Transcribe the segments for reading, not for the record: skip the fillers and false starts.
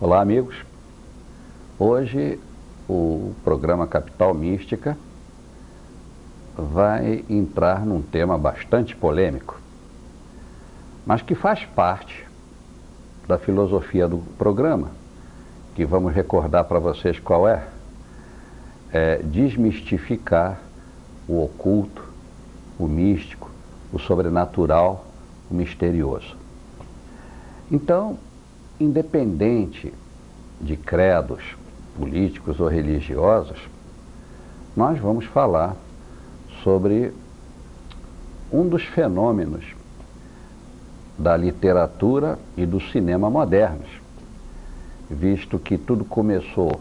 Olá, amigos. Hoje o programa Capital Mística vai entrar num tema bastante polêmico, mas que faz parte da filosofia do programa, que vamos recordar para vocês qual é desmistificar o oculto, o místico, o sobrenatural, o misterioso. Então, independente de credos políticos ou religiosos, nós vamos falar sobre um dos fenômenos da literatura e do cinema modernos, visto que tudo começou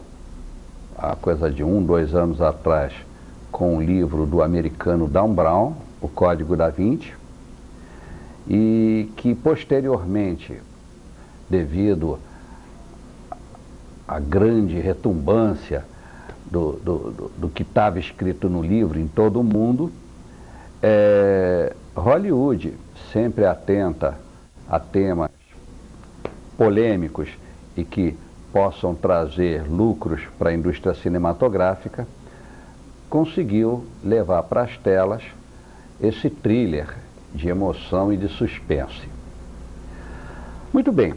há coisa de 2 anos atrás com o livro do americano Dan Brown, O Código da Vinci, e que posteriormente, devido à grande retumbância do que estava escrito no livro em todo o mundo, Hollywood, sempre atenta a temas polêmicos e que possam trazer lucros para a indústria cinematográfica, conseguiu levar para as telas esse thriller de emoção e de suspense. Muito bem.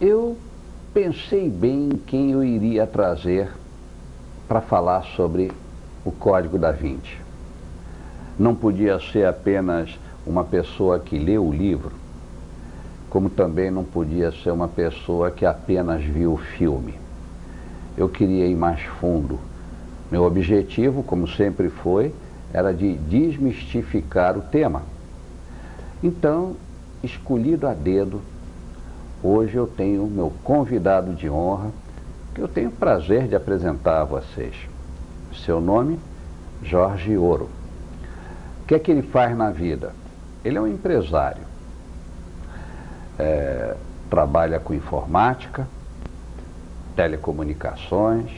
Eu pensei bem em quem eu iria trazer para falar sobre o Código da Vinci. Não podia ser apenas uma pessoa que leu o livro, como também não podia ser uma pessoa que apenas viu o filme. Eu queria ir mais fundo. Meu objetivo, como sempre foi, era de desmistificar o tema. Então, escolhido a dedo, hoje eu tenho meu convidado de honra, que eu tenho o prazer de apresentar a vocês. Seu nome, Jorge Ouro. O que é que ele faz na vida? Ele é um empresário. Trabalha com informática, telecomunicações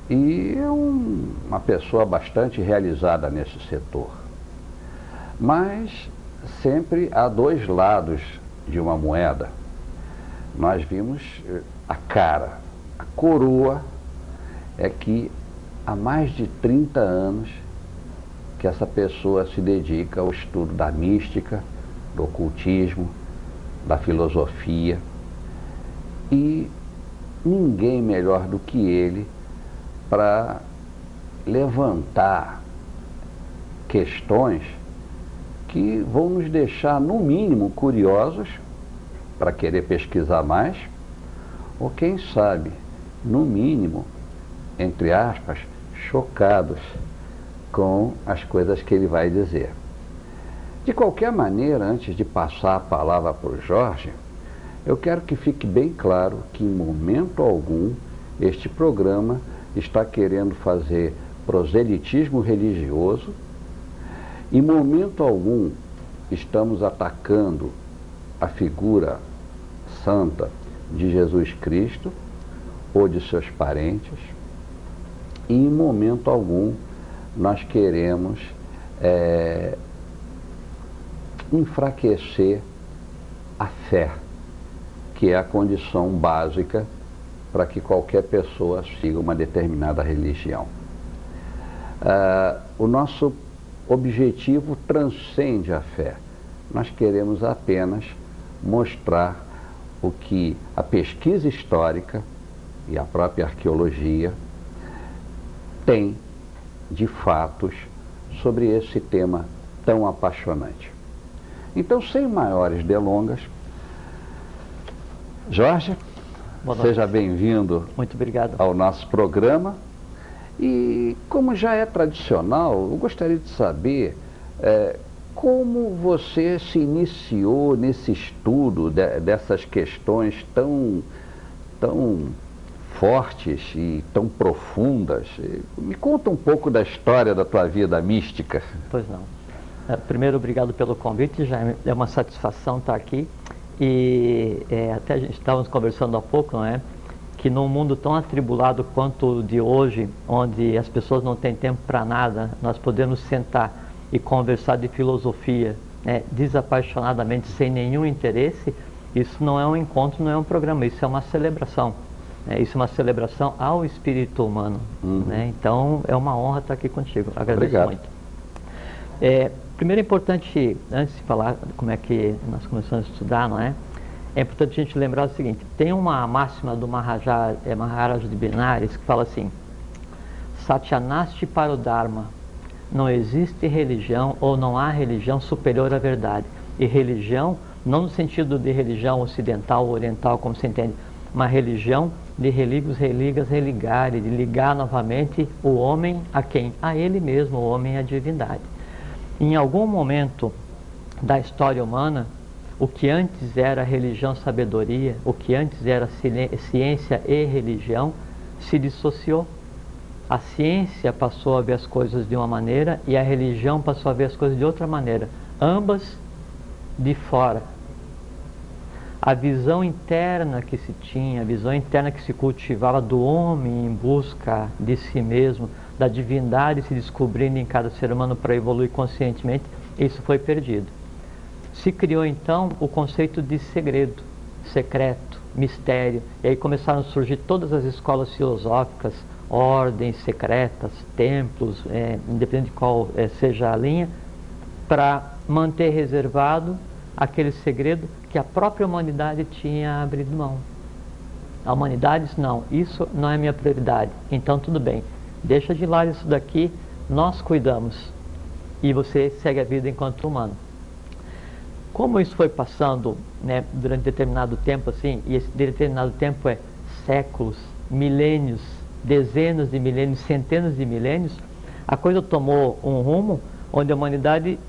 e é uma pessoa bastante realizada nesse setor. Mas sempre há 2 lados de uma moeda. Nós vimos a cara, a coroa é que há mais de 30 anos que essa pessoa se dedica ao estudo da mística, do ocultismo, da filosofia, e ninguém melhor do que ele para levantar questões que vão nos deixar, no mínimo, curiosos para querer pesquisar mais, ou quem sabe, no mínimo, entre aspas, chocados com as coisas que ele vai dizer. De qualquer maneira, antes de passar a palavra para o Jorge, eu quero que fique bem claro que em momento algum este programa está querendo fazer proselitismo religioso, em momento algum estamos atacando a figura santa de Jesus Cristo ou de seus parentes, e em momento algum nós queremos enfraquecer a fé, que é a condição básica para que qualquer pessoa siga uma determinada religião. O nosso objetivo transcende a fé. Nós queremos apenas mostrar o que a pesquisa histórica e a própria arqueologia tem de fatos sobre esse tema tão apaixonante. Então, sem maiores delongas, Jorge, seja bem-vindo. Muito obrigado. Ao nosso programa. E como já é tradicional, eu gostaria de saber como você se iniciou nesse estudo dessas questões tão fortes e tão profundas. Me conta um pouco da história da tua vida mística. Pois não. Primeiro, obrigado pelo convite, já é uma satisfação estar aqui. E até a gente estávamos conversando há pouco, não é? Que num mundo tão atribulado quanto o de hoje, onde as pessoas não têm tempo para nada, nós podemos sentar e conversar de filosofia, né, desapaixonadamente, sem nenhum interesse, isso não é um encontro, não é um programa, isso é uma celebração. Isso é uma celebração ao espírito humano. Né? Então, é uma honra estar aqui contigo. Agradeço muito. Primeiro é importante, antes de falar como é que nós começamos a estudar, não é? É importante a gente lembrar o seguinte, tem uma máxima do Maharaj de Benares que fala assim: Satyanasti para o Dharma, não existe religião ou não há religião superior à verdade. E religião, não no sentido de religião ocidental ou oriental, como se entende, uma religião de religare, de ligar novamente o homem a quem? A ele mesmo, o homem à divindade. Em algum momento da história humana, o que antes era religião sabedoria, o que antes era ciência e religião, se dissociou. A ciência passou a ver as coisas de uma maneira e a religião passou a ver as coisas de outra maneira, ambas de fora. A visão interna que se tinha, a visão interna que se cultivava do homem em busca de si mesmo, da divindade se descobrindo em cada ser humano para evoluir conscientemente, isso foi perdido. Se criou então o conceito de segredo, secreto, mistério, e aí começaram a surgir todas as escolas filosóficas, ordens secretas, templos, independente de qual seja a linha, para manter reservado aquele segredo que a própria humanidade tinha abrido mão. A humanidade disse, não, isso não é minha prioridade, então tudo bem, deixa de lado isso daqui, nós cuidamos, e você segue a vida enquanto humano. Como isso foi passando, né, durante determinado tempo, assim, e esse determinado tempo é séculos, milênios, dezenas de milênios, centenas de milênios, a coisa tomou um rumo onde a humanidade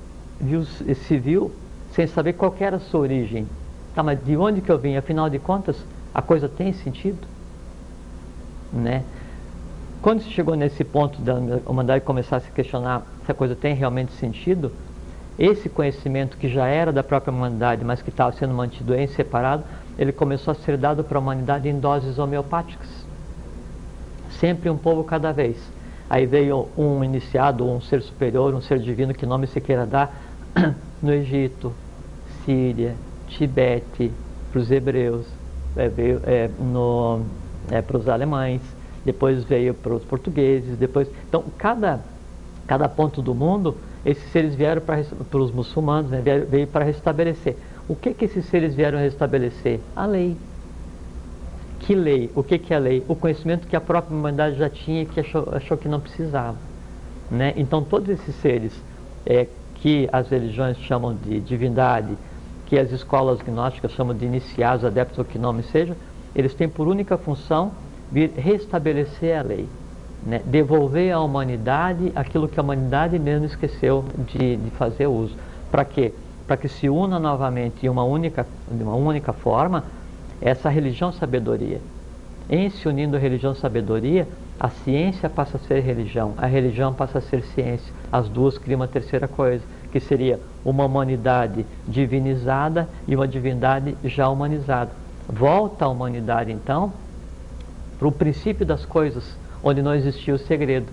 se viu sem saber qual era a sua origem. Tá, mas de onde que eu vim? Afinal de contas, a coisa tem sentido? Né? Quando se chegou nesse ponto da humanidade começar a se questionar se a coisa tem realmente sentido, esse conhecimento que já era da própria humanidade, mas que estava sendo mantido em separado, ele começou a ser dado para a humanidade em doses homeopáticas. Sempre um povo cada vez. Aí veio um iniciado, um ser superior, um ser divino, que nome se queira dar, no Egito, Síria, Tibete, para os hebreus, veio para os alemães, depois veio para os portugueses, depois... Então, cada ponto do mundo, esses seres vieram para os muçulmanos, né, veio para restabelecer. O que esses seres vieram restabelecer? A lei. Que lei? O que é a lei? O conhecimento que a própria humanidade já tinha e que achou que não precisava. Né? Então, todos esses seres que as religiões chamam de divindade, que as escolas gnósticas chamam de iniciados, adeptos, ou que nome seja, eles têm por única função vir restabelecer a lei. Né? Devolver à humanidade aquilo que a humanidade mesmo esqueceu de fazer uso. Para quê? Para que se una novamente de uma única forma essa religião sabedoria. Em se unindo a religião sabedoria, a ciência passa a ser religião, a religião passa a ser ciência. As duas criam uma terceira coisa, que seria uma humanidade divinizada e uma divindade já humanizada. Volta a humanidade, então, para o princípio das coisas, onde não existia o segredo,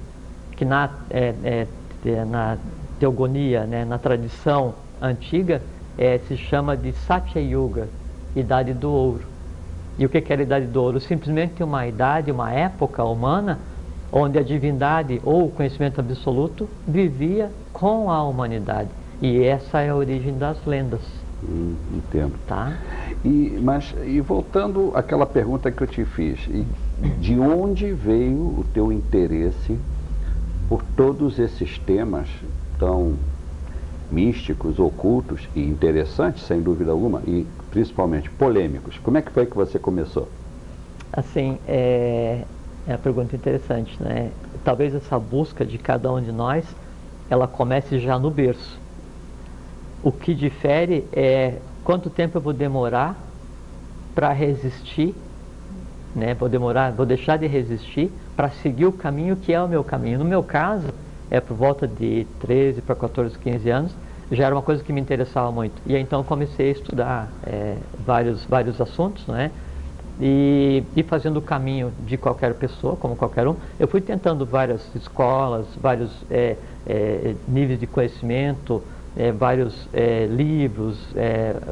que na teogonia, né, na tradição antiga, se chama de Satya Yuga, idade do ouro. E o que era a idade do ouro? Simplesmente uma idade, uma época humana, onde a divindade ou o conhecimento absoluto vivia com a humanidade. E essa é a origem das lendas. Entendo. Tá? E voltando àquela pergunta que eu te fiz, de onde veio o teu interesse por todos esses temas tão místicos, ocultos e interessantes, sem dúvida alguma, e principalmente polêmicos? Como é que foi que você começou? Assim, é uma pergunta interessante, né? Talvez essa busca de cada um de nós, ela comece já no berço. O que difere é quanto tempo eu vou demorar para resistir, né? Vou deixar de resistir para seguir o caminho que é o meu caminho. No meu caso, por volta de 13 para 14, 15 anos, já era uma coisa que me interessava muito. E aí, então eu comecei a estudar vários assuntos, né? E fazendo o caminho de qualquer pessoa, como qualquer um, eu fui tentando várias escolas, vários níveis de conhecimento, vários livros,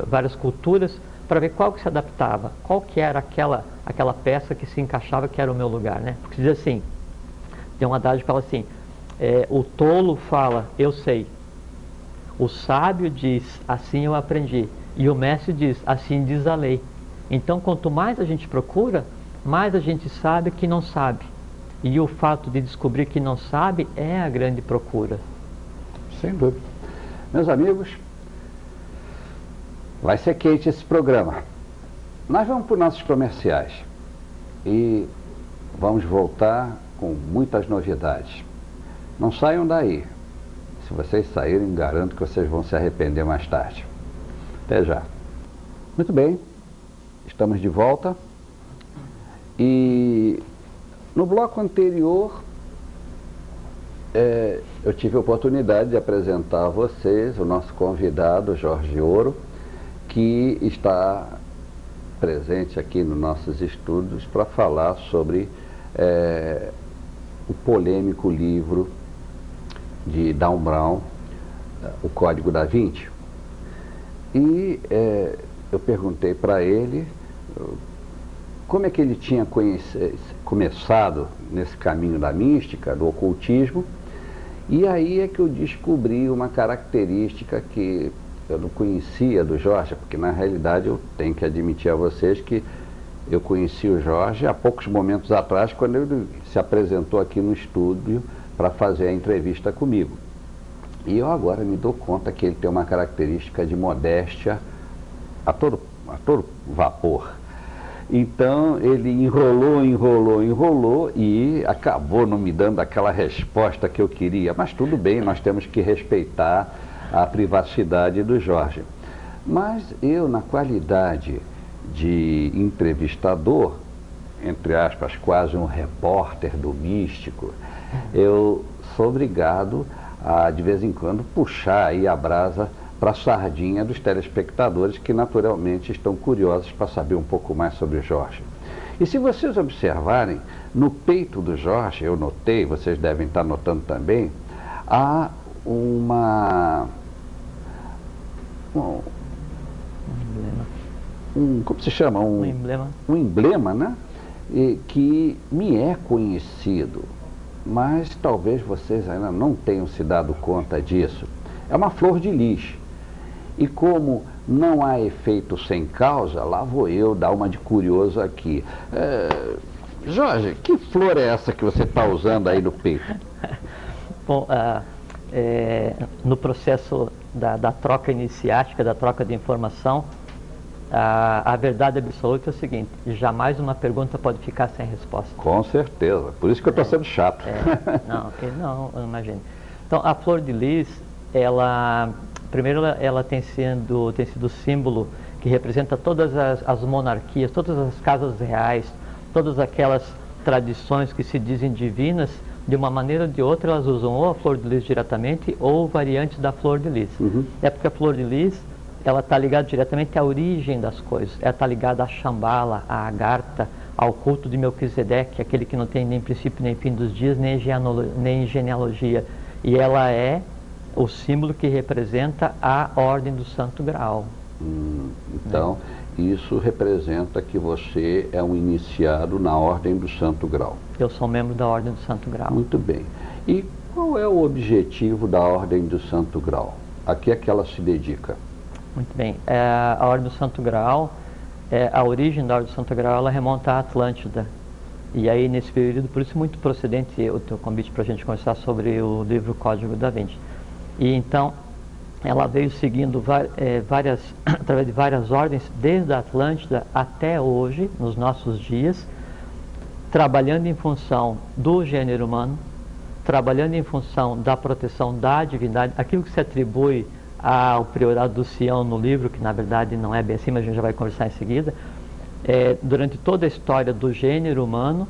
várias culturas, para ver qual que se adaptava, qual que era aquela peça que se encaixava, que era o meu lugar, né? Porque diz assim, tem um adágio que fala assim, o tolo fala, eu sei. O sábio diz, assim eu aprendi. E o mestre diz, assim diz a lei. Então, quanto mais a gente procura, mais a gente sabe que não sabe. E o fato de descobrir que não sabe é a grande procura. Sem dúvida. Meus amigos, vai ser quente esse programa. Nós vamos para os nossos comerciais. E vamos voltar com muitas novidades. Não saiam daí. Se vocês saírem, garanto que vocês vão se arrepender mais tarde. Até já. Muito bem, estamos de volta. E no bloco anterior, eu tive a oportunidade de apresentar a vocês o nosso convidado, Jorge Ouro, que está presente aqui nos nossos estudos para falar sobre o polêmico livro de Dan Brown, O Código da Vinci. E eu perguntei para ele como é que ele tinha começado nesse caminho da mística, do ocultismo, e aí é que eu descobri uma característica que eu não conhecia do Jorge, porque na realidade eu tenho que admitir a vocês que eu conheci o Jorge há poucos momentos atrás, quando ele se apresentou aqui no estúdio para fazer a entrevista comigo. E eu agora me dou conta que ele tem uma característica de modéstia a todo vapor. Então ele enrolou e acabou não me dando aquela resposta que eu queria. Mas tudo bem, nós temos que respeitar a privacidade do Jorge. Mas eu, na qualidade de entrevistador, entre aspas, quase um repórter do místico, eu sou obrigado a, de vez em quando, puxar aí a brasa para a sardinha dos telespectadores que naturalmente estão curiosos para saber um pouco mais sobre o Jorge. E se vocês observarem, no peito do Jorge, eu notei, vocês devem estar notando também, há como se chama? Um emblema. Um emblema, né? Que me é conhecido, mas talvez vocês ainda não tenham se dado conta disso. É uma flor de lis. E como não há efeito sem causa, lá vou eu dar uma de curioso aqui. Jorge, que flor é essa que você está usando aí no peito? Bom, no processo da troca iniciática, da troca de informação, a verdade absoluta é o seguinte: jamais uma pergunta pode ficar sem resposta. Com certeza, por isso que eu estou sendo chato. Não, imagine. Então, a flor de lis, primeiro ela tem sido símbolo que representa todas as monarquias, todas as casas reais, todas aquelas tradições que se dizem divinas. De uma maneira ou de outra, elas usam ou a flor de lis diretamente ou variantes da flor de lis. Uhum. É porque a flor de lis, ela está ligada diretamente à origem das coisas. Ela está ligada à Shambhala, à Agartha, ao culto de Melquisedeque, aquele que não tem nem princípio nem fim dos dias, nem genealogia. E ela é o símbolo que representa a Ordem do Santo Graal. Então, isso representa que você é um iniciado na Ordem do Santo Graal. Eu sou membro da Ordem do Santo Graal. Muito bem. E qual é o objetivo da Ordem do Santo Graal? A que é que ela se dedica? Muito bem. A Ordem do Santo Graal, a origem da Ordem do Santo Graal, ela remonta à Atlântida. E aí, nesse período, por isso muito procedente o teu convite para a gente conversar sobre o livro Código da Vinci. E então, ela veio seguindo através de várias ordens, desde a Atlântida até hoje, nos nossos dias, trabalhando em função do gênero humano, trabalhando em função da proteção da divindade, aquilo que se atribui ao Priorado do Sião no livro, que na verdade não é bem assim, mas a gente já vai conversar em seguida. Durante toda a história do gênero humano,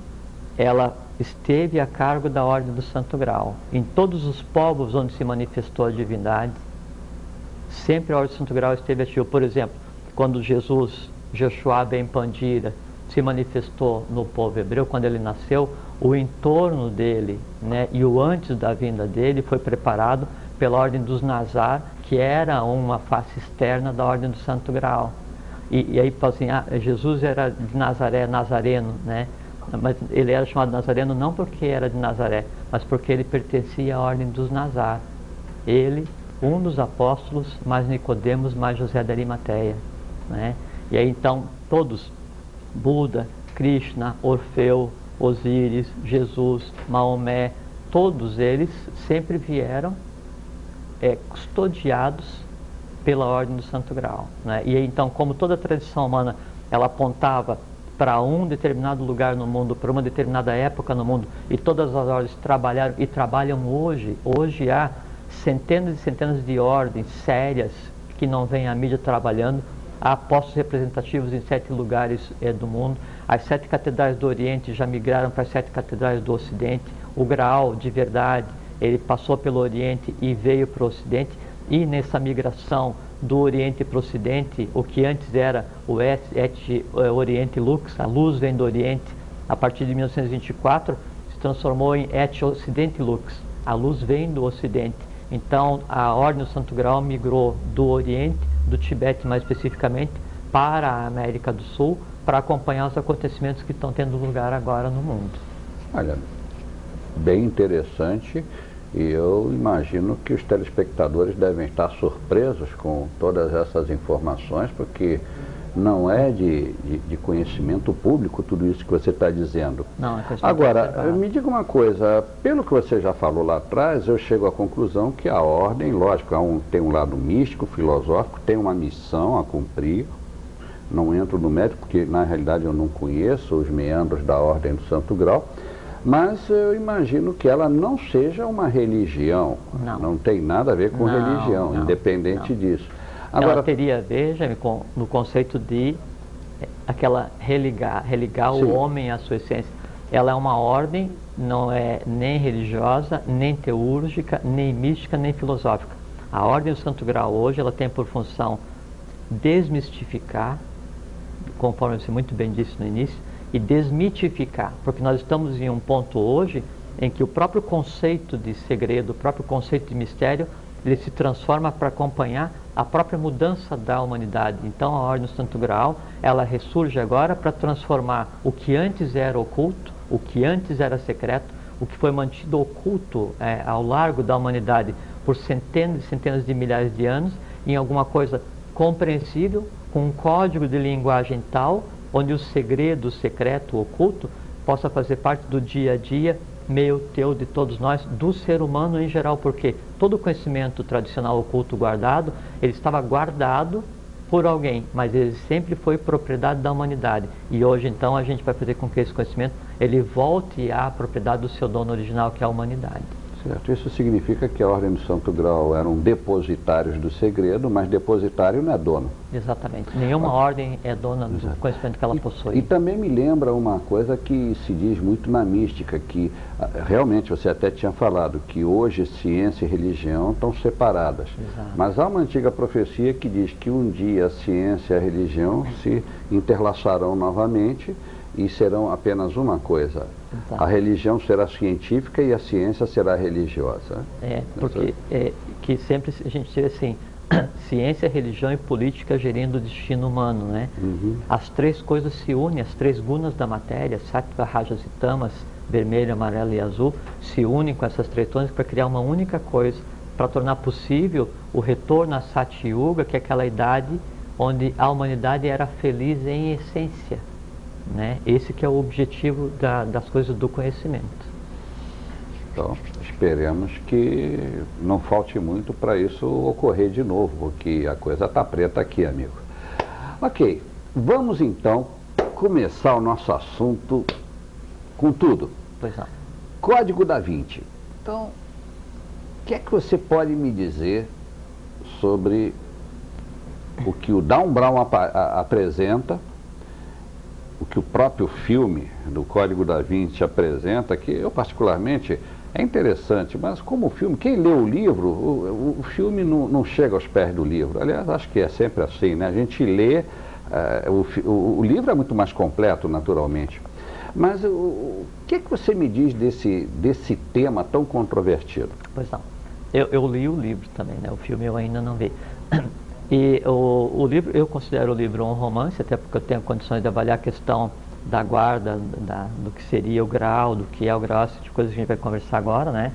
ela esteve a cargo da Ordem do Santo Graal. Em todos os povos onde se manifestou a divindade, sempre a Ordem do Santo Graal esteve ativa. Por exemplo, quando Joshua ben Pandira, se manifestou no povo hebreu, quando ele nasceu, o entorno dele, né, e o antes da vinda dele foi preparado pela ordem dos Nazar, que era uma face externa da ordem do Santo Graal. E aí fala assim, Jesus era de Nazaré, nazareno, né? Mas ele era chamado Nazareno não porque era de Nazaré, mas porque ele pertencia à ordem dos Nazar. Ele, um dos apóstolos, mais Nicodemos, mais José da Arimateia, né? E aí então todos, Buda, Krishna, Orfeu, Osíris, Jesus, Maomé, todos eles sempre vieram custodiados pela ordem do Santo Graal, né? E aí, então, como toda a tradição humana ela apontava para um determinado lugar no mundo, para uma determinada época no mundo, e todas as ordens trabalharam e trabalham hoje. Hoje há centenas e centenas de ordens sérias que não vêm à mídia trabalhando. Há postos representativos em 7 lugares do mundo. As 7 catedrais do Oriente já migraram para as 7 catedrais do Ocidente. O Graal, de verdade, ele passou pelo Oriente e veio para o Ocidente. E nessa migração do Oriente para o Ocidente, o que antes era o Oriente Lux, a luz vem do Oriente, a partir de 1924 se transformou em Et Ocidente Lux, a luz vem do Ocidente. Então a Ordem do Santo Graal migrou do Oriente, do Tibete mais especificamente, para a América do Sul, para acompanhar os acontecimentos que estão tendo lugar agora no mundo. Olha, bem interessante. E eu imagino que os telespectadores devem estar surpresos com todas essas informações, porque não é de conhecimento público tudo isso que você está dizendo. Não, agora, me diga uma coisa, pelo que você já falou lá atrás, eu chego à conclusão que a ordem, lógico, tem um lado místico, filosófico, tem uma missão a cumprir. Não entro no mérito, porque na realidade eu não conheço os meandros da ordem do Santo Graal. Mas eu imagino que ela não seja uma religião, não tem nada a ver com religião, independente disso. Agora, ela teria a ver, Jaime, no conceito de religar o homem à sua essência. Ela é uma ordem, não é nem religiosa, nem teúrgica, nem mística, nem filosófica. A Ordem do Santo Graal hoje, ela tem por função desmistificar, conforme você muito bem disse no início, e desmitificar, porque nós estamos em um ponto hoje em que o próprio conceito de segredo, o próprio conceito de mistério, ele se transforma para acompanhar a própria mudança da humanidade. Então a Ordem do Santo Graal, ela ressurge agora para transformar o que antes era oculto, o que antes era secreto, o que foi mantido oculto ao largo da humanidade por centenas e centenas de milhares de anos, em alguma coisa compreensível, com um código de linguagem tal, onde o segredo, o secreto, o oculto, possa fazer parte do dia a dia, meu, teu, de todos nós, do ser humano em geral, porque todo o conhecimento tradicional oculto guardado, ele estava guardado por alguém, mas ele sempre foi propriedade da humanidade. E hoje, então, a gente vai fazer com que esse conhecimento, ele volte à propriedade do seu dono original, que é a humanidade. Certo, isso significa que a Ordem do Santo Graal eram depositários do segredo, mas depositário não é dono. Exatamente. Nenhuma ordem é dona do conhecimento que ela possui. E também me lembra uma coisa que se diz muito na mística, que realmente você até tinha falado, que hoje ciência e religião estão separadas. Exato. Mas há uma antiga profecia que diz que um dia a ciência e a religião se interlaçarão novamente e serão apenas uma coisa. Exato. A religião será científica e a ciência será religiosa. Porque que sempre a gente diz assim, ciência, religião e política gerindo o destino humano, né? Uhum. As 3 coisas se unem, as 3 gunas da matéria, sattva, rajas e tamas, vermelho, amarelo e azul, se unem com essas 3 tons para criar uma única coisa, para tornar possível o retorno à Satyuga, que é aquela idade onde a humanidade era feliz em essência. Né? Esse que é o objetivo das coisas do conhecimento. Então, esperemos que não falte muito para isso ocorrer de novo, porque a coisa está preta aqui, amigo. Ok, vamos então começar o nosso assunto com tudo. Pois não. Código da Vinci. Então, o que é que você pode me dizer sobre o que o Dan Brown apresenta, o que o próprio filme do Código da Vinci apresenta, que eu particularmente é interessante, mas como filme, quem lê o livro, o filme não chega aos pés do livro. Aliás, acho que é sempre assim, né? A gente lê, o livro é muito mais completo, naturalmente. Mas o que é que você me diz desse tema tão controvertido? Pois não. Eu li o livro também, né? O filme eu ainda não vi. E o livro, eu considero o livro um romance, até porque eu tenho condições de avaliar a questão da guarda, do que seria o grau, do que é o grau, esse tipo de coisa que a gente vai conversar agora, né?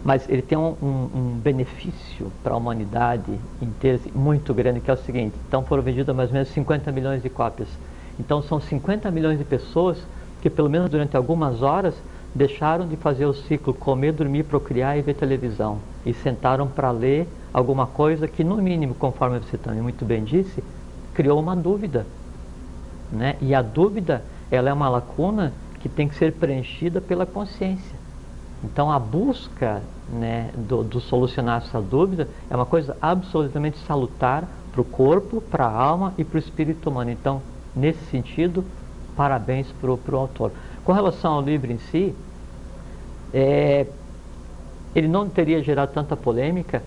Mas ele tem um benefício para a humanidade inteira assim, muito grande, que é o seguinte: então foram vendidas mais ou menos 50 milhões de cópias. Então são 50 milhões de pessoas que, pelo menos durante algumas horas, deixaram de fazer o ciclo comer, dormir, procriar e ver televisão. E sentaram para ler alguma coisa que, no mínimo, conforme você também muito bem disse, criou uma dúvida, né? E a dúvida, ela é uma lacuna que tem que ser preenchida pela consciência. Então a busca, né, do solucionar essa dúvida é uma coisa absolutamente salutar para o corpo, para a alma e para o espírito humano. Então, nesse sentido, parabéns para o autor. Com relação ao livro em si, ele não teria gerado tanta polêmica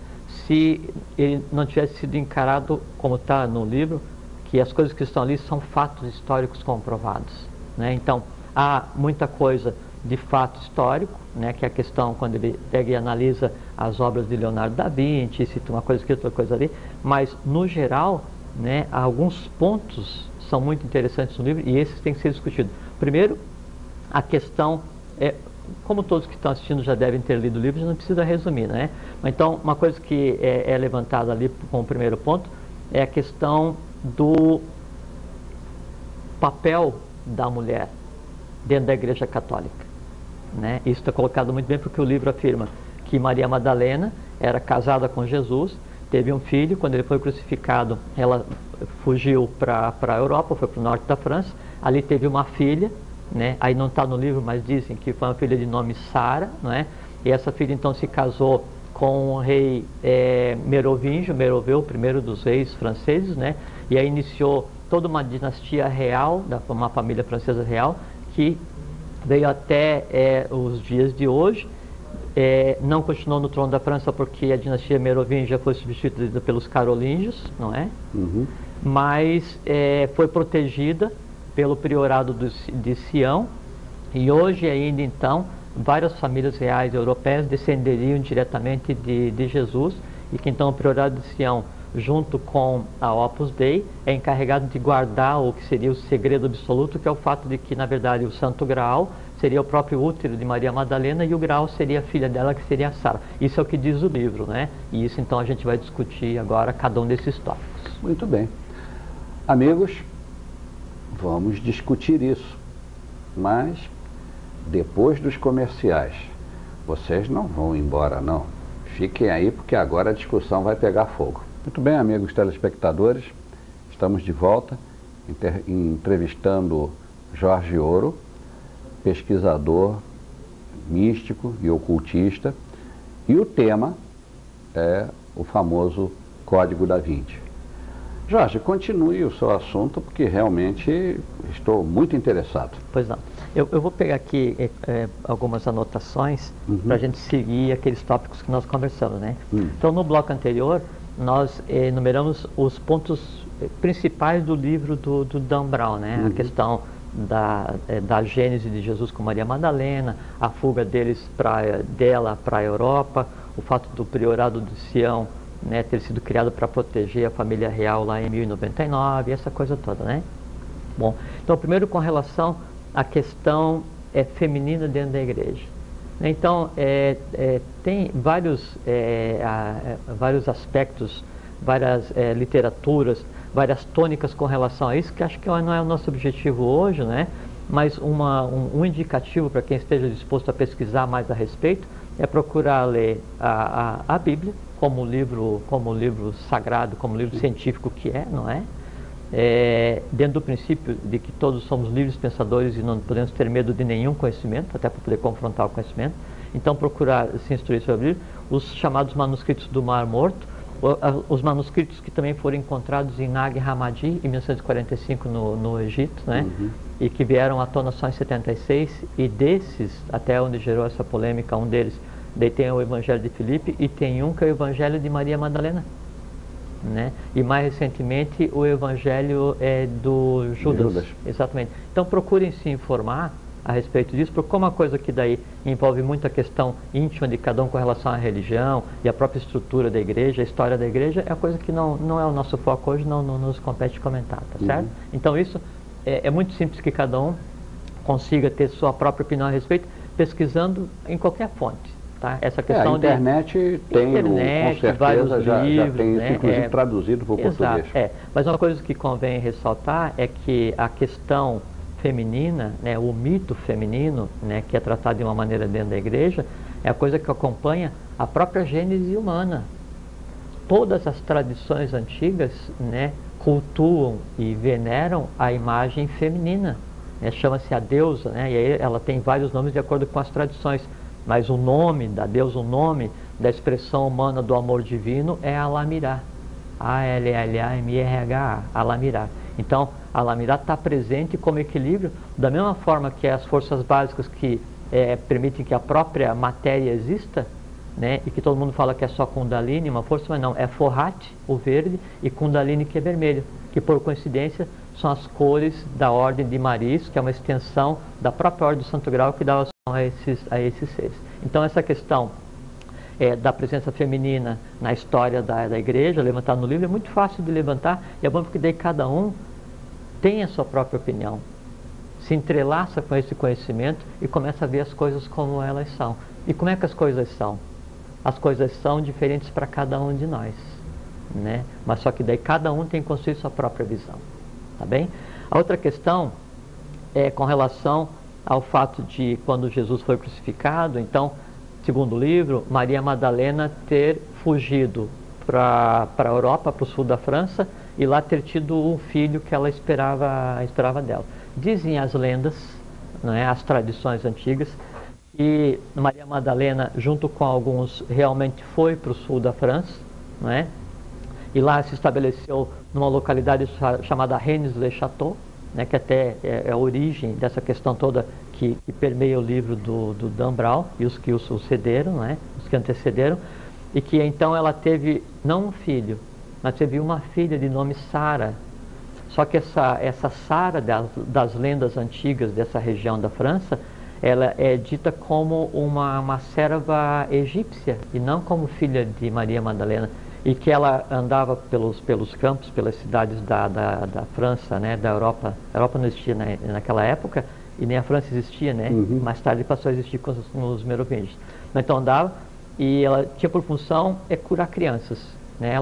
se ele não tivesse sido encarado, como está no livro, que as coisas que estão ali são fatos históricos comprovados, né? Então, há muita coisa de fato histórico, né, que é a questão quando ele pega e analisa as obras de Leonardo da Vinci, cita uma coisa aqui, outra coisa ali, mas no geral, né, alguns pontos são muito interessantes no livro e esses têm que ser discutidos. Primeiro, a questão, como todos que estão assistindo já devem ter lido o livro, já não precisa resumir, né? Então, uma coisa que é levantada ali como primeiro ponto é a questão do papel da mulher dentro da Igreja Católica, né? Isso está colocado muito bem porque o livro afirma que Maria Madalena era casada com Jesus, teve um filho, quando ele foi crucificado, ela fugiu para a Europa, foi para o norte da França, ali teve uma filha, né? Aí não está no livro, mas dizem que foi uma filha de nome Sara, né? E essa filha então se casou com o rei Merovingio, o primeiro dos reis franceses, né? E aí iniciou toda uma dinastia real, uma família francesa real, que veio até os dias de hoje. Não continuou no trono da França porque a dinastia Merovingia foi substituída pelos carolíngios, não é? Uhum. Mas foi protegida pelo priorado de Sião, e hoje ainda então várias famílias reais europeias descenderiam diretamente de Jesus, e que então o priorado de Sião, junto com a Opus Dei, é encarregado de guardar o que seria o segredo absoluto, que é o fato de que, na verdade, o Santo Graal seria o próprio útero de Maria Madalena e o Graal seria a filha dela, que seria a Sara. Isso é o que diz o livro, né? E isso, então, a gente vai discutir agora cada um desses tópicos. Muito bem. Amigos, vamos discutir isso, mas depois dos comerciais. Vocês não vão embora, não. Fiquem aí, porque agora a discussão vai pegar fogo. Muito bem, amigos telespectadores, estamos de volta entrevistando Jorge Ouro, pesquisador místico e ocultista, e o tema é o famoso Código da Vinci. Jorge, continue o seu assunto, porque realmente estou muito interessado. Pois não. Eu vou pegar aqui algumas anotações para a gente seguir aqueles tópicos que nós conversamos, né? Então, no bloco anterior, nós enumeramos os pontos principais do livro do Dan Brown, né? A questão da gênese de Jesus com Maria Madalena, a fuga dela para a Europa, o fato do priorado de Sião, né, ter sido criado para proteger a família real lá em 1099, essa coisa toda, né? Bom, então primeiro com relação à questão feminina dentro da igreja. Então, tem vários aspectos, várias literaturas, várias tônicas com relação a isso, que acho que não é o nosso objetivo hoje, né? Mas um indicativo para quem esteja disposto a pesquisar mais a respeito é procurar ler a Bíblia como livro sagrado, como livro científico que não é? Dentro do princípio de que todos somos livres pensadores e não podemos ter medo de nenhum conhecimento, até para poder confrontar o conhecimento. Então procurar se instruir sobre a Bíblia, os chamados manuscritos do Mar Morto, os manuscritos que também foram encontrados em Nag Hammadi em 1945 no Egito, né? E que vieram à tona só em 76, e desses, até onde gerou essa polêmica, um deles, daí tem o Evangelho de Filipe e tem um que é o Evangelho de Maria Madalena, né? E mais recentemente o Evangelho do Judas. Exatamente. Então procurem se informar, a respeito disso, porque como uma coisa que daí envolve muita questão íntima de cada um com relação à religião e a própria estrutura da igreja, a história da igreja, é uma coisa que não é o nosso foco hoje, não nos compete comentar, tá certo? Então isso é muito simples que cada um consiga ter sua própria opinião a respeito, pesquisando em qualquer fonte. Tá? Essa questão a internet tem, com certeza, já tem isso, né? inclusive traduzido para o português. Mas uma coisa que convém ressaltar é que a questão feminina, né, o mito feminino, né, que é tratado de uma maneira dentro da igreja, é a coisa que acompanha a própria gênese humana. Todas as tradições antigas, né, cultuam e veneram a imagem feminina. Né, chama-se a deusa, né, e aí ela tem vários nomes de acordo com as tradições. Mas o nome da deusa, o nome da expressão humana do amor divino é Alamirá. A-L-L-A-M-I-R-H-A, Alamirá. Então, Alamirá está presente como equilíbrio, da mesma forma que as forças básicas que permitem que a própria matéria exista, né, e que todo mundo fala que é só Kundalini, uma força, mas não, é Forrati, o verde, e Kundalini, que é vermelho, que por coincidência são as cores da Ordem de Maris, que é uma extensão da própria Ordem do Santo Grau, que dá a esses seres. Então essa questão da presença feminina na história da igreja, levantada no livro, é muito fácil de levantar, e é bom porque daí cada um tem a sua própria opinião, se entrelaça com esse conhecimento e começa a ver as coisas como elas são. E como é que as coisas são? As coisas são diferentes para cada um de nós, né? Mas só que daí cada um tem construir sua própria visão, tá bem? A outra questão é com relação ao fato de quando Jesus foi crucificado, então, segundo o livro, Maria Madalena ter fugido para a Europa, para o sul da França, e lá ter tido um filho que ela esperava dela. Dizem as lendas, né, as tradições antigas, que Maria Madalena, junto com alguns, realmente foi para o sul da França, né, e lá se estabeleceu numa localidade chamada Rennes-le-Château, né, que até é a origem dessa questão toda que permeia o livro do Dan Brown e os que o sucederam, né, os que antecederam, e que então ela teve não um filho, mas teve uma filha de nome Sara. Só que essa Sara das lendas antigas dessa região da França, ela é dita como uma serva egípcia e não como filha de Maria Madalena. E que ela andava pelos campos, pelas cidades da França, né, da Europa. A Europa não existia naquela época e nem a França existia, né? Mais tarde passou a existir com os merovingios. Então andava e ela tinha por função curar crianças, né?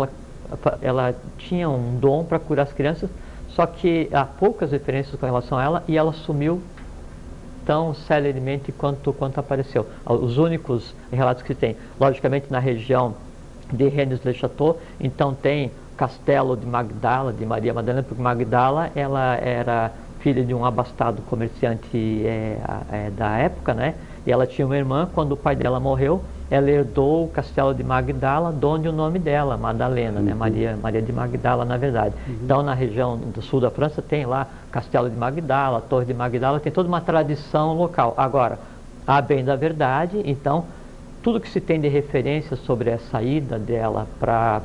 Ela tinha um dom para curar as crianças, só que há poucas referências com relação a ela e ela sumiu tão celeremente quanto apareceu. Os únicos relatos que tem, logicamente na região de Rennes-le-Château, então tem Castelo de Magdala, de Maria Madalena, porque Magdala ela era filha de um abastado comerciante da época, né? E ela tinha uma irmã, quando o pai dela morreu, ela herdou o Castelo de Magdala, de onde o nome dela, Madalena, né? Maria de Magdala, na verdade. Então, na região do sul da França, tem lá Castelo de Magdala, Torre de Magdala, tem toda uma tradição local. Agora, a bem da verdade, então, tudo que se tem de referência sobre a saída dela para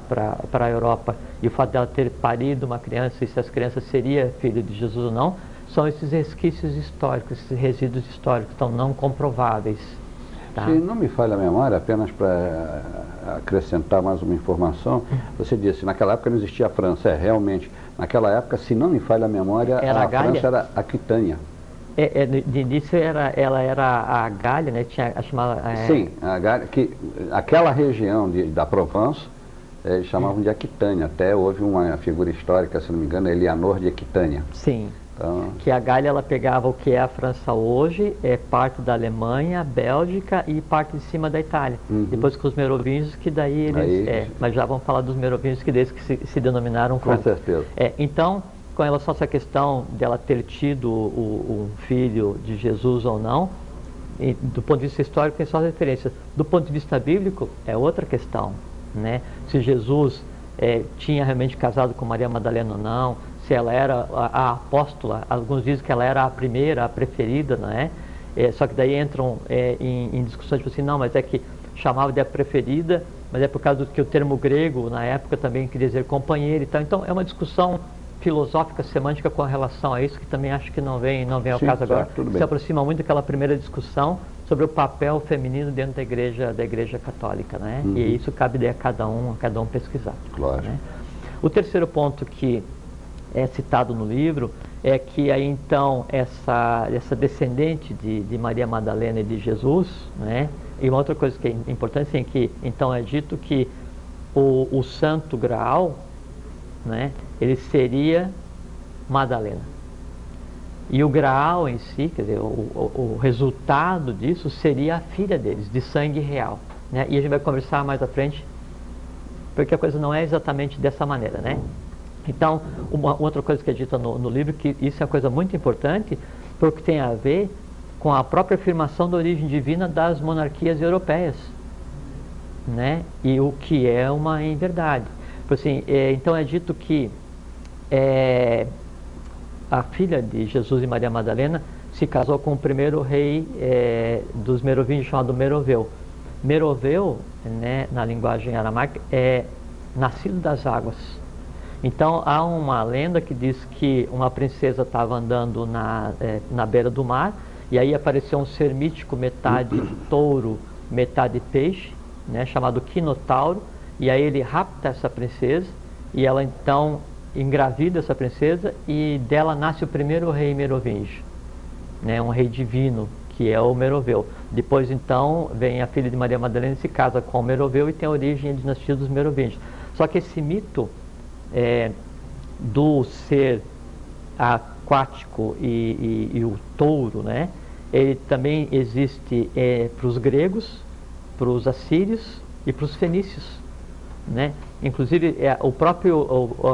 a Europa e o fato dela ter parido uma criança e se as crianças seria filho de Jesus ou não, são esses resquícios históricos, esses resíduos históricos, então não comprováveis. Tá? Se não me falha a memória, apenas para acrescentar mais uma informação, você disse, naquela época não existia a França. Realmente, naquela época, se não me falha a memória, a França era Aquitânia. De início ela era a Gália, né? Tinha a chamada, Sim, a Gália, aquela região da Provence, eles chamavam de Aquitânia. Até houve uma figura histórica, se não me engano, Eleanor de Aquitânia. Sim. Então, que a Gália ela pegava o que é a França hoje, parte da Alemanha, Bélgica e parte de cima da Itália. Depois com os merovingios, que daí eles... mas já vamos falar dos merovingios, que desde que se denominaram como... Com certeza. Então, com relação a essa questão dela ter tido um filho de Jesus ou não, do ponto de vista histórico tem só referências. Do ponto de vista bíblico, é outra questão, né? Se Jesus tinha realmente casado com Maria Madalena ou não, se ela era a apóstola, alguns dizem que ela era a primeira, a preferida, não é? Só que daí entram em discussões, tipo assim, não, mas é que chamava de a preferida, mas é por causa do que o termo grego, na época, também queria dizer companheira e tal. Então, é uma discussão filosófica, semântica com relação a isso, que também acho que não vem ao Sim, caso agora. tudo bem. Se aproxima muito daquela primeira discussão sobre o papel feminino dentro da igreja católica, né? E isso cabe a cada um pesquisar. Claro. Né? O terceiro ponto que é citado no livro é que aí então essa descendente de Maria Madalena e de Jesus, né? E uma outra coisa que é importante é que então é dito que o Santo Graal, né? Ele seria Madalena. E o Graal em si, quer dizer, o resultado disso seria a filha deles, de sangue real. Né? E a gente vai conversar mais à frente, porque a coisa não é exatamente dessa maneira, né? Então, uma outra coisa que é dita no livro, que isso é uma coisa muito importante, porque tem a ver com a própria afirmação da origem divina das monarquias europeias, né? E o que é uma inverdade. Assim, então é dito que a filha de Jesus e Maria Madalena se casou com o primeiro rei dos merovingios, chamado Meroveu. Meroveu, né, na linguagem aramaica, é nascido das águas. Então há uma lenda que diz que uma princesa estava andando na beira do mar, e aí apareceu um ser mítico, metade touro, metade peixe, né, chamado Quinotauro, e aí ele rapta essa princesa, e ela então engravida essa princesa, e dela nasce o primeiro rei merovingio, né, um rei divino, que é o Meroveu. Depois então vem a filha de Maria Madalena e se casa com o Meroveu e tem a origem da dinastia dos merovingios. Só que esse mito do ser aquático e o touro, né, ele também existe para os gregos, para os assírios e para os fenícios, né? Inclusive a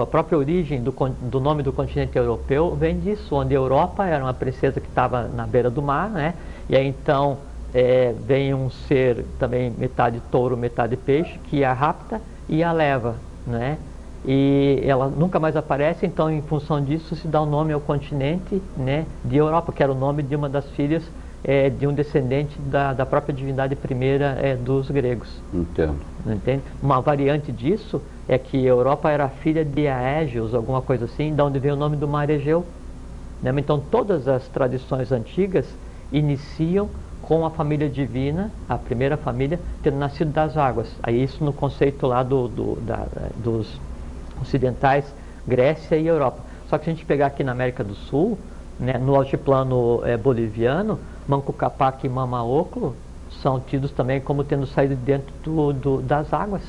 própria origem do nome do continente europeu vem disso, onde a Europa era uma princesa que estava na beira do mar, né? E aí então vem um ser também metade touro, metade peixe, que a rapta e a leva, né? E ela nunca mais aparece, então em função disso se dá o nome ao continente, né, de Europa, que era o nome de uma das filhas de um descendente da própria divindade primeira dos gregos. Entendo. Entende? Uma variante disso é que a Europa era filha de Aégeos, alguma coisa assim, de onde veio o nome do mar Egeu. Né? Então todas as tradições antigas iniciam com a família divina, a primeira família, tendo nascido das águas. Aí isso no conceito lá dos ocidentais, Grécia e Europa. Só que se a gente pegar aqui na América do Sul, né, no altiplano boliviano, Manco Cápac e Mamaoclo são tidos também como tendo saído dentro das águas.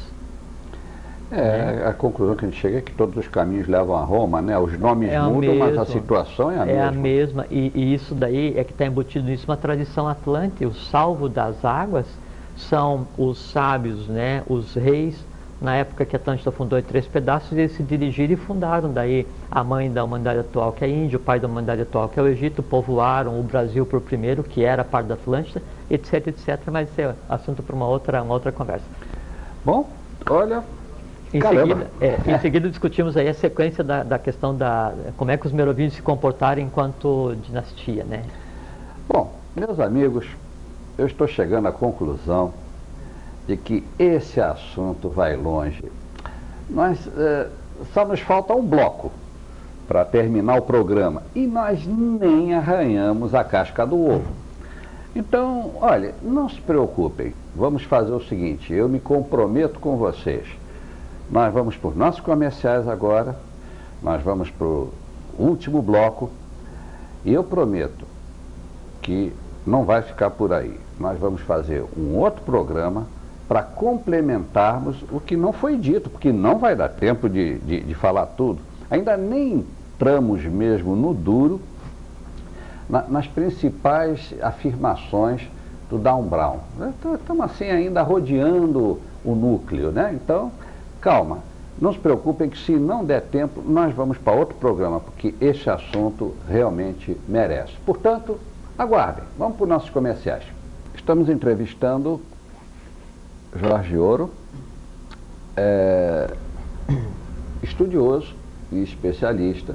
A conclusão que a gente chega é que todos os caminhos levam a Roma, né? Os nomes mudam, mas a situação é a mesma. É a mesma, e isso daí é que está embutido nisso uma tradição atlântica. O salvo das águas são os sábios, né, os reis. Na época que a Atlântida fundou em 3 pedaços, eles se dirigiram e fundaram daí a mãe da humanidade atual, que é a Índia, o pai da humanidade atual, que é o Egito, povoaram o Brasil por primeiro, que era parte da Atlântida, etc, etc, mas isso é assunto para uma outra conversa. Bom, olha, em seguida discutimos aí a sequência da questão como é que os merovingios se comportaram enquanto dinastia, né? Bom, meus amigos, eu estou chegando à conclusão de que esse assunto vai longe. Só nos falta um bloco para terminar o programa e nós nem arranhamos a casca do ovo. Então, olha, não se preocupem, vamos fazer o seguinte, eu me comprometo com vocês. Nós vamos por nossos comerciais agora, nós vamos para o último bloco e eu prometo que não vai ficar por aí. Nós vamos fazer um outro programa para complementarmos o que não foi dito, porque não vai dar tempo de falar tudo. Ainda nem entramos mesmo no duro, nas principais afirmações do Dan Brown. Estamos assim ainda rodeando o núcleo, né? Então, calma, não se preocupem que se não der tempo, nós vamos para outro programa, porque esse assunto realmente merece. Portanto, aguardem, vamos para os nossos comerciais. Estamos entrevistando Jorge Ouro, estudioso e especialista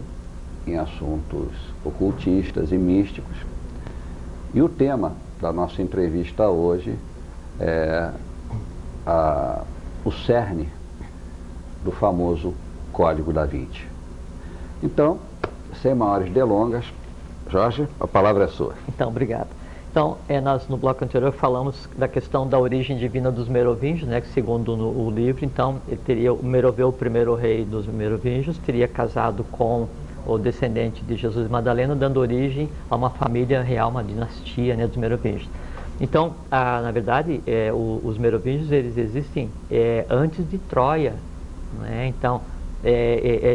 em assuntos ocultistas e místicos. E o tema da nossa entrevista hoje é o cerne do famoso Código da Vinci. Então, sem maiores delongas, Jorge, a palavra é sua. Então, obrigado. Então, nós no bloco anterior falamos da questão da origem divina dos merovingios, né, que segundo o livro, então, ele teria o Meroveu, o primeiro rei dos merovingios, teria casado com o descendente de Jesus e Madalena, dando origem a uma família real, uma dinastia, né, dos merovingios. Então, na verdade, os merovingios, eles existem antes de Troia, né? Então,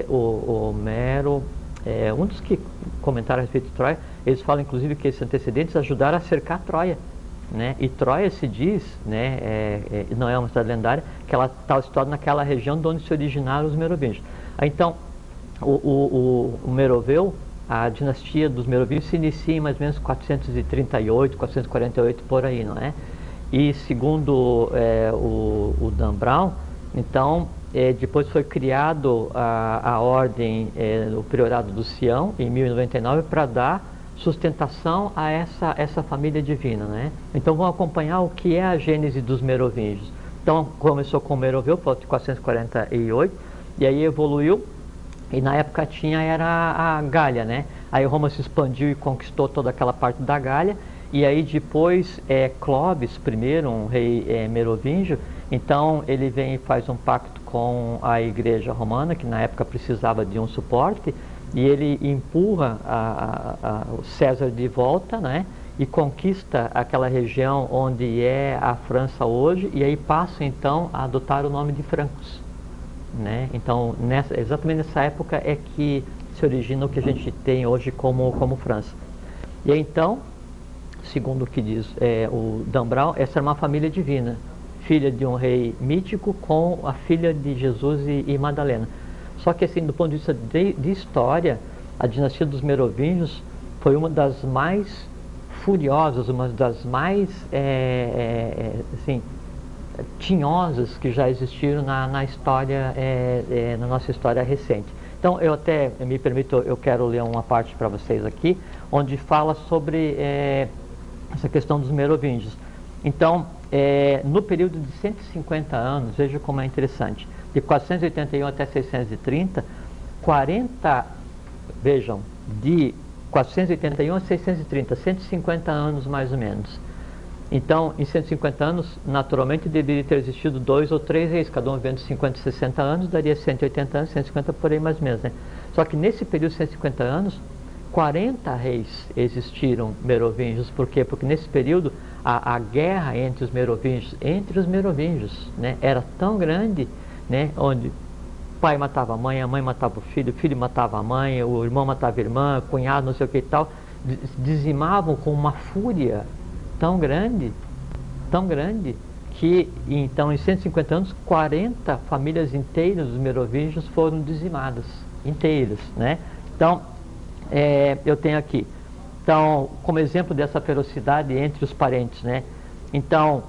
o Mero, um dos que comentaram a respeito de Troia, eles falam inclusive que esses antecedentes ajudaram a cercar Troia, né? E Troia se diz, né, não é uma cidade lendária, que ela está situada naquela região de onde se originaram os merovingios. Então, o Meroveu, a dinastia dos merovingios se inicia em mais ou menos 438, 448, por aí, não é? E segundo o Dan Brown, então, depois foi criado a ordem, o Priorado do Sião, em 1099, para dar sustentação a essa família divina, né? Então, vamos acompanhar o que é a gênese dos merovingios. Então, começou com o Meroveu, por volta de 448, e aí evoluiu, e na época era a Gália, né? Aí Roma se expandiu e conquistou toda aquela parte da Gália, e aí depois Clovis I, um rei merovingio, então ele vem e faz um pacto com a igreja romana, que na época precisava de um suporte, e ele empurra o César de volta, né? E conquista aquela região onde é a França hoje, e aí passa então a adotar o nome de francos, né? Então, exatamente nessa época é que se origina o que a gente tem hoje como França. E aí, então, segundo o que diz o Dan Brown, essa era uma família divina, filha de um rei mítico com a filha de Jesus e Madalena. Só que, assim, do ponto de vista de história, a dinastia dos merovingios foi uma das mais furiosas, uma das mais assim, tinhosas que já existiram na história, na nossa história recente. Então, eu até, me permito, eu quero ler uma parte para vocês aqui, onde fala sobre essa questão dos merovingios. Então, no período de 150 anos, veja como é interessante, de 481 até 630, vejam, de 481 a 630, 150 anos mais ou menos. Então, em 150 anos, naturalmente, deveria ter existido 2 ou 3 reis, cada um vivendo 50, 60 anos, daria 180 anos, 150 por aí mais ou menos, né? Só que nesse período de 150 anos, 40 reis existiram merovingios. Por quê? Porque nesse período, a guerra entre os merovingios, né, era tão grande, né, onde o pai matava a mãe matava o filho matava a mãe, o irmão matava a irmã, o cunhado, não sei o que e tal, dizimavam com uma fúria tão grande, que então em 150 anos, 40 famílias inteiras dos merovingios foram dizimadas, inteiras, né? Então, eu tenho aqui, então, como exemplo dessa ferocidade entre os parentes, né? Então,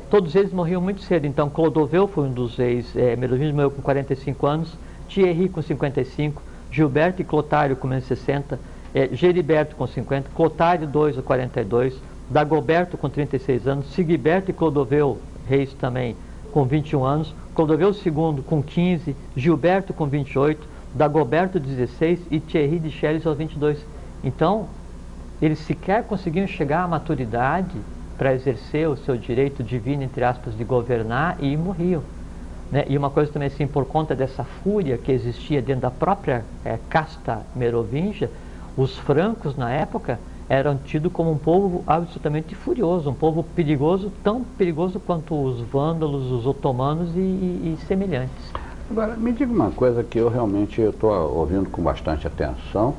todos eles morriam muito cedo. Então, Clodoveu foi um dos reis merovingios, morreu com 45 anos, Thierry com 55, Gilberto e Clotário com menos 60, Geriberto com 50, Clotário II com 42, Dagoberto com 36 anos, Sigiberto e Clodoveu, reis também, com 21 anos, Clodoveu II com 15, Gilberto com 28, Dagoberto 16 e Thierry de Cheles aos 22. Então, eles sequer conseguiam chegar à maturidade para exercer o seu direito divino, entre aspas, de governar, e morriam, né? E uma coisa também assim, por conta dessa fúria que existia dentro da própria casta merovingia, os francos na época eram tidos como um povo absolutamente furioso, um povo perigoso, tão perigoso quanto os vândalos, os otomanos e semelhantes. Agora, me diga uma coisa que eu realmente estou ouvindo com bastante atenção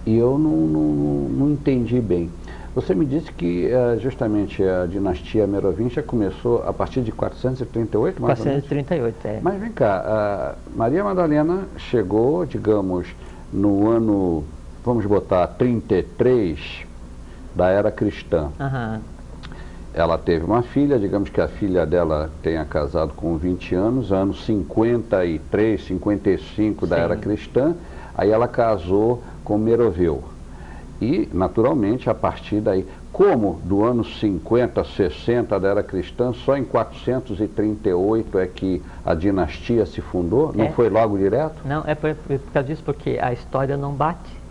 e eu não entendi bem. Você me disse que justamente a dinastia merovingia começou a partir de 438, mais 438, ou menos? Mas vem cá, Maria Madalena chegou, digamos, no ano, vamos botar, 33 da era cristã. Uhum. Ela teve uma filha, digamos que a filha dela tenha casado com 20 anos, anos 53, 55 da era cristã, aí ela casou com Meroveu. E, naturalmente, a partir daí, Como do ano 50, 60 da era cristã, só em 438 é que a dinastia se fundou? Não foi logo direto? Não, é por causa disso, porque a história não bate.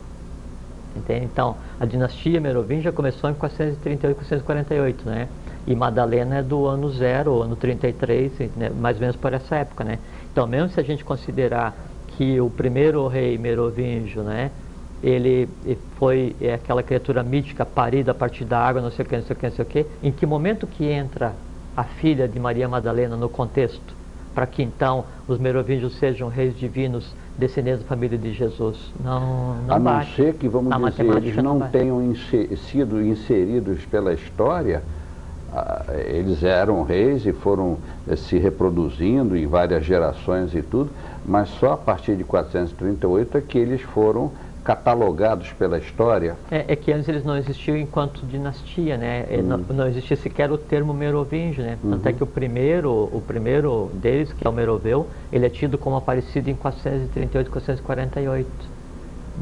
Entende? Então, a dinastia merovingia começou em 438, 448, né? E Madalena é do ano 0, ano 33, né? Mais ou menos por essa época, né? Então, mesmo se a gente considerar que o primeiro rei merovingio, né? Ele foi aquela criatura mítica parida a partir da água, não sei o que, não sei o que, não sei o que. Em que momento que entra a filha de Maria Madalena no contexto? Para que então os merovingios sejam reis divinos descendentes da família de Jesus? Não a não bate. ser que, vamos dizer, eles não tenham sido inseridos pela história, eles eram reis e foram se reproduzindo em várias gerações e tudo, mas só a partir de 438 é que eles foram catalogados pela história. É que antes eles não existiam enquanto dinastia, né? Não existia sequer o termo merovingio, né? Tanto é que o primeiro deles, que é o Meroveu, ele é tido como aparecido em 438, 448.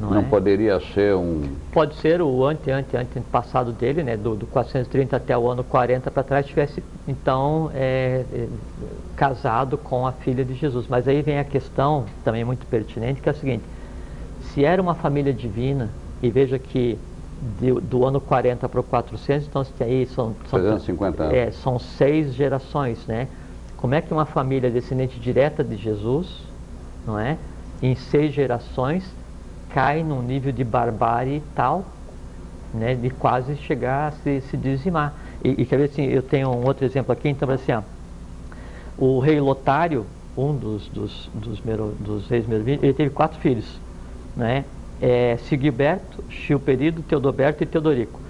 Não poderia ser um... Pode ser o antepassado dele, né? Do 430 até o ano 40 para trás, tivesse então casado com a filha de Jesus. Mas aí vem a questão, também muito pertinente, que é a seguinte: se era uma família divina, e veja que do ano 40 para o 400, então aí são 350 anos. São 6 gerações, né? Como é que uma família descendente direta de Jesus, não é? Em 6 gerações, cai num nível de barbárie tal, né? De quase chegar a se dizimar. E quer ver assim, eu tenho um outro exemplo aqui, então assim, ó, o rei Lotário, um dos reis merovingios, ele teve 4 filhos. Né? Sigiberto, Chilperido, Teodoberto e Teodorico.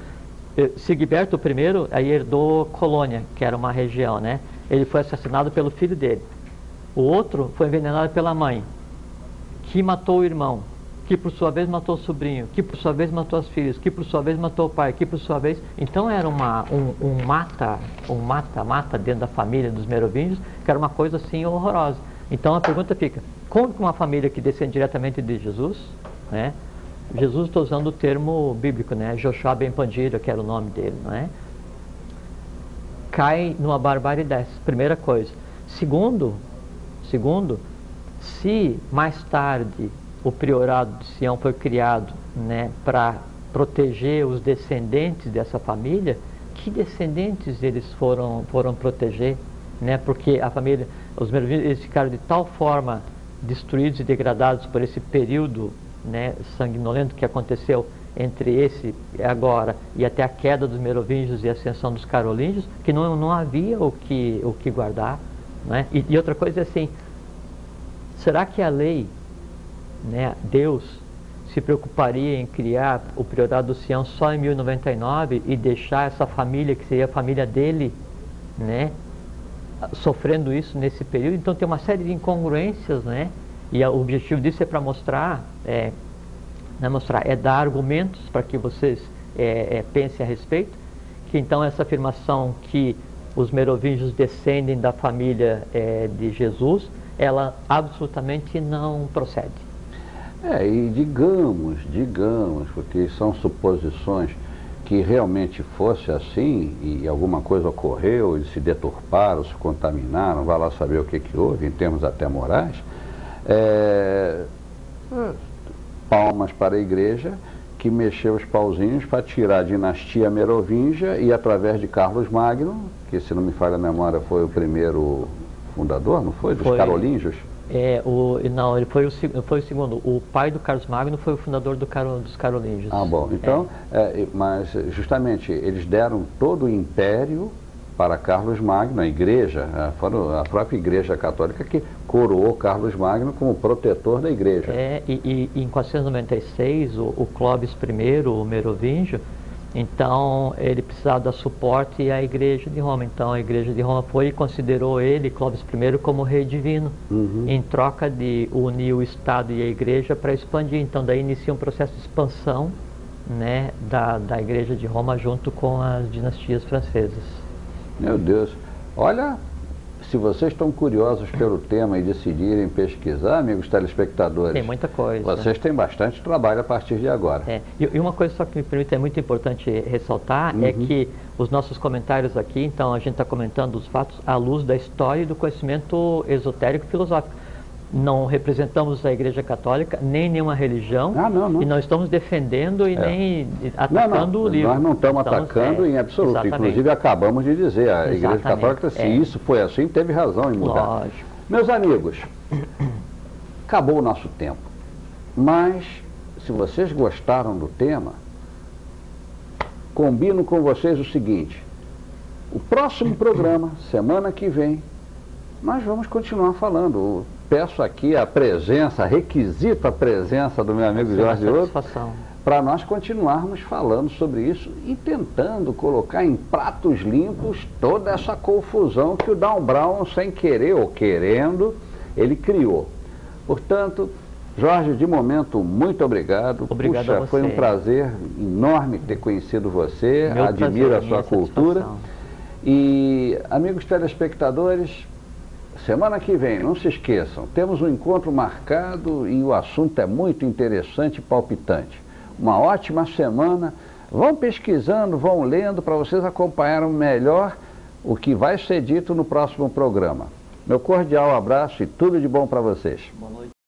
Sigiberto, o primeiro, aí herdou Colônia, que era uma região, né? Ele foi assassinado pelo filho dele. O outro foi envenenado pela mãe, que matou o irmão, que por sua vez matou o sobrinho, que por sua vez matou as filhas, que por sua vez matou o pai, que por sua vez... Então era um mata-mata dentro da família dos merovingios, que era uma coisa assim horrorosa. Então a pergunta fica: como que uma família que descende diretamente de Jesus, né? Jesus, estou usando o termo bíblico, né? Joshua ben Pandira, que era o nome dele, não é? Cai numa barbárie dessa, primeira coisa. Segundo, se mais tarde o priorado de Sião foi criado, né, para proteger os descendentes dessa família, que descendentes eles foram proteger, né? Porque a família, os merovingios, eles ficaram de tal forma destruídos e degradados por esse período, né, sanguinolento que aconteceu entre esse agora e até a queda dos merovingios e a ascensão dos carolíngios, que não havia o que guardar, né? E outra coisa é assim: será que a lei, né, Deus se preocuparia em criar o priorado do Sião só em 1099 e deixar essa família, que seria a família dele, né, sofrendo isso nesse período? Então tem uma série de incongruências, né? E o objetivo disso é para mostrar, dar argumentos para que vocês pensem a respeito, que então essa afirmação que os merovingios descendem da família de Jesus, ela absolutamente não procede. E digamos, porque são suposições, que realmente fosse assim e alguma coisa ocorreu, eles se deturparam, se contaminaram, vai lá saber o que houve, em termos até morais, palmas para a igreja, que mexeu os pauzinhos para tirar a dinastia merovingia e, através de Carlos Magno, que, se não me falha a memória, foi o primeiro fundador, não foi? Dos carolíngios? Não, ele foi o segundo. O pai do Carlos Magno foi o fundador dos carolíngios. Ah, bom. Então, mas justamente eles deram todo o império para Carlos Magno, a igreja, a própria igreja católica que coroou Carlos Magno como protetor da igreja. E em 496, o Clóvis I, o merovingio, então ele precisava dar suporte à igreja de Roma. Então a igreja de Roma foi e considerou ele, Clóvis I, como rei divino, em troca de unir o Estado e a igreja para expandir. Então daí inicia um processo de expansão, né, da igreja de Roma junto com as dinastias francesas. Meu Deus, olha, se vocês estão curiosos pelo tema e decidirem pesquisar, amigos telespectadores, tem muita coisa. Vocês têm bastante trabalho a partir de agora. E uma coisa só que me permite, é muito importante ressaltar, é que os nossos comentários aqui, então a gente está comentando os fatos à luz da história e do conhecimento esotérico e filosófico. Não representamos a Igreja Católica, nem nenhuma religião, e não estamos defendendo e nem atacando o livro. Nós não estamos atacando em absoluto. Exatamente. Inclusive, acabamos de dizer, a Igreja Católica, se isso foi assim, teve razão em mudar. Lógico. Meus amigos, acabou o nosso tempo. Mas, se vocês gostaram do tema, combino com vocês o seguinte: o próximo programa, semana que vem, nós vamos continuar falando. Peço aqui a presença, requisito a presença do meu amigo Jorge Outro, para nós continuarmos falando sobre isso e tentando colocar em pratos limpos toda essa confusão que o Dan Brown, sem querer ou querendo, ele criou. Portanto, Jorge, de momento, muito obrigado. Obrigado a você. Foi um prazer enorme ter conhecido você, admiro a sua cultura. E, amigos telespectadores, semana que vem, não se esqueçam, temos um encontro marcado e o assunto é muito interessante e palpitante. Uma ótima semana. Vão pesquisando, vão lendo para vocês acompanharem melhor o que vai ser dito no próximo programa. Meu cordial abraço e tudo de bom para vocês. Boa noite.